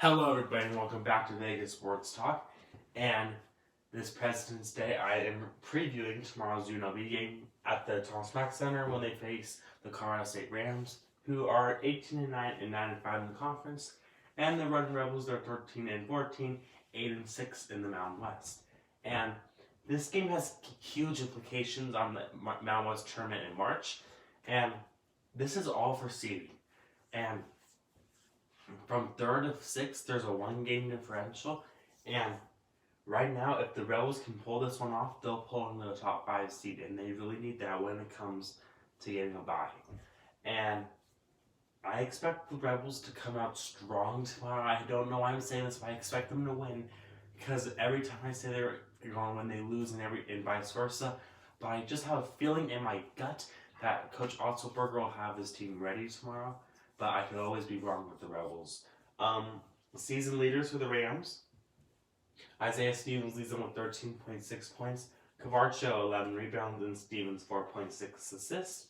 Hello, everybody, and welcome back to Vegas Sports Talk. And this President's Day, I am previewing tomorrow's UNLV game at the Thomas Mack Center when they face the Colorado State Rams, who are 18-9 and 9-5 in the conference, and the Runnin Rebels, they're 13-14, 8-6 in the Mountain West. And this game has huge implications on the Mountain West tournament in March, and this is all for seeding. And from third to sixth, there's a one-game differential, and right now, if the Rebels can pull this one off, they'll pull into the top 5 seed, and they really need that when it comes to getting a bye. And I expect the Rebels to come out strong tomorrow. I don't know why I'm saying this, but I expect them to win, because every time I say they're going to win, they lose, and vice versa. But I just have a feeling in my gut that Coach Otzelberger will have his team ready tomorrow. But I could always be wrong with the Rebels. Season leaders for the Rams. Isaiah Stevens leads them with 13.6 points. Cavarcho, 11 rebounds, and Stevens, 4.6 assists.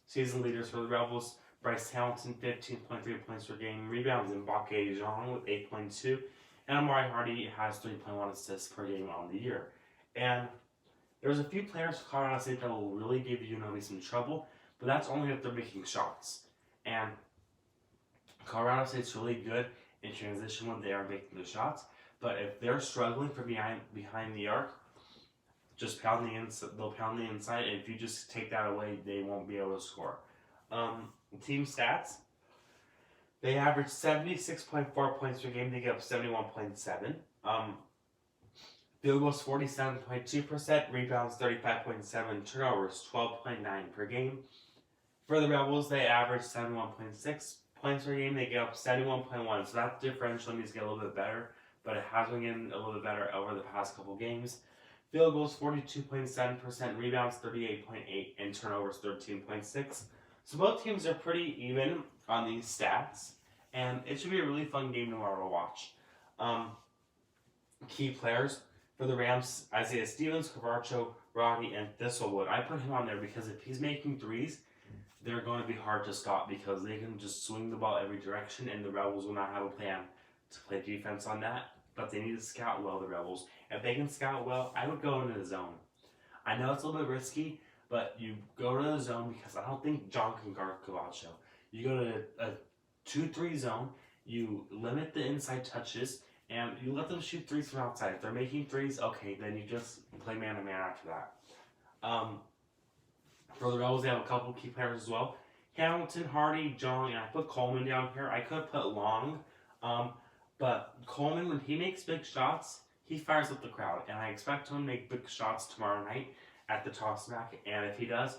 Season leaders for the Rebels. Bryce Hamilton, 15.3 points per game. Rebounds in Bakay Jean with 8.2. And Amari Hardy has 3.1 assists per game on the year. And there's a few players for Colorado State that will really give UNLV some trouble, but that's only if they're making shots. And Colorado State's really good in transition when they are making the shots. But if they're struggling from behind the arc, just pound the inside. They'll pound the inside, and if you just take that away, they won't be able to score. Team stats: they average 76.4 points per game. They get up 71.7. Field goals 47.2%. Rebounds 35.7. Turnovers 12.9 per game. For the Rebels, they average 71.6 points per game. They get up 71.1, so that differential needs to get a little bit better, but it has been getting a little bit better over the past couple games. Field goals 42.7%, rebounds 38.8, and turnovers 13.6. So both teams are pretty even on these stats, and it should be a really fun game tomorrow to watch. Key players for the Rams: Isaiah Stevens, Cavarcho, Roddy, and Thistlewood. I put him on there because if he's making threes, they're going to be hard to stop because they can just swing the ball every direction, and the Rebels will not have a plan to play defense on that. But they need to scout well, the Rebels. If they can scout well, I would go into the zone. I know it's a little bit risky, but you go to the zone because I don't think John can guard Cavalcho. You go to a 2-3 zone, you limit the inside touches, and you let them shoot threes from outside. If they're making threes, okay, then you just play man-to-man after that. For the Rebels, they have a couple key players as well: Hamilton, Hardy, John, and I put Coleman down here. I could have put Long, but Coleman, when he makes big shots, he fires up the crowd, and I expect him to make big shots tomorrow night at the Thomas Mack, and if he does,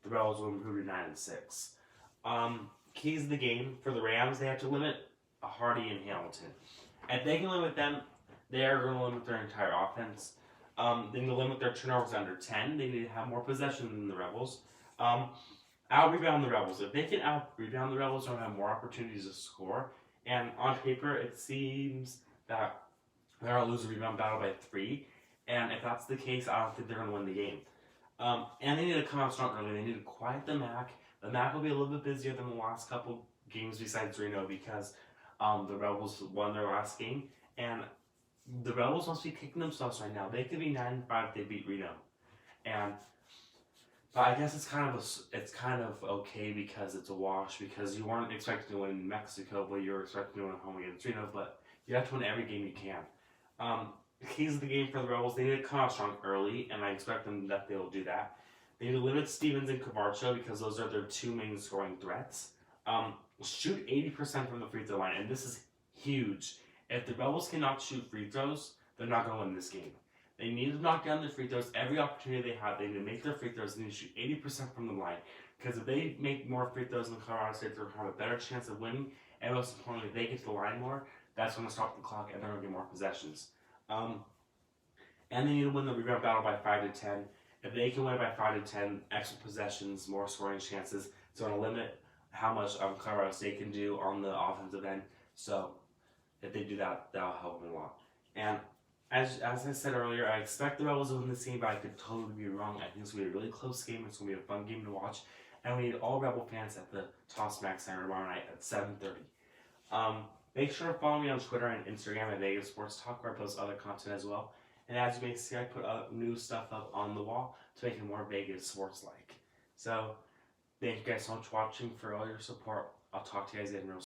the Rebels will improve to 9-6. Keys of the game for the Rams: they have to limit Hardy and Hamilton. If they can limit them, they are going to limit their entire offense. They need to limit their turnovers under 10. They need to have more possession than the Rebels. Out-rebound the Rebels. If they can out-rebound the Rebels, they'll have more opportunities to score. And on paper, it seems that they're going to lose a rebound battle by 3. And if that's the case, I don't think they're going to win the game. And they need to come out strong early. They need to quiet the Mac. The Mac will be a little bit busier than the last couple games besides Reno because the Rebels won their last game. And the Rebels must be kicking themselves right now. They could be 9-5 if they beat Reno, but I guess it's kind of okay because it's a wash because you weren't expecting to win in Mexico, but you were expecting to win at home against Reno. But you have to win every game you can. The keys of the game for the Rebels: they need to come out strong early, and I expect them that they will do that. They need to limit Stevens and Cavarcho because those are their two main scoring threats. Shoot 80% from the free throw line, and this is huge. If the Rebels cannot shoot free throws, they're not going to win this game. They need to knock down their free throws every opportunity they have. They need to make their free throws. They need to shoot 80% from the line. Because if they make more free throws than Colorado State, they're going to have a better chance of winning. And most importantly, if they get to the line more, that's going to stop the clock and they're going to get more possessions. And they need to win the rebound battle by 5-10. If they can win by 5-10, extra possessions, more scoring chances, it's going to limit how much Colorado State can do on the offensive end. So if they do that, that'll help them a lot. And as I said earlier, I expect the Rebels to win this game, but I could totally be wrong. I think it's going to be a really close game. It's going to be a fun game to watch. And we need all Rebel fans at the Thomas Mack Center tomorrow night at 7:30. Make sure to follow me on Twitter and Instagram at Vegas Sports Talk, where I post other content as well. And as you may see, I put new stuff up on the wall to make it more Vegas sports like. So, thank you guys so much for watching, for all your support. I'll talk to you guys again real soon.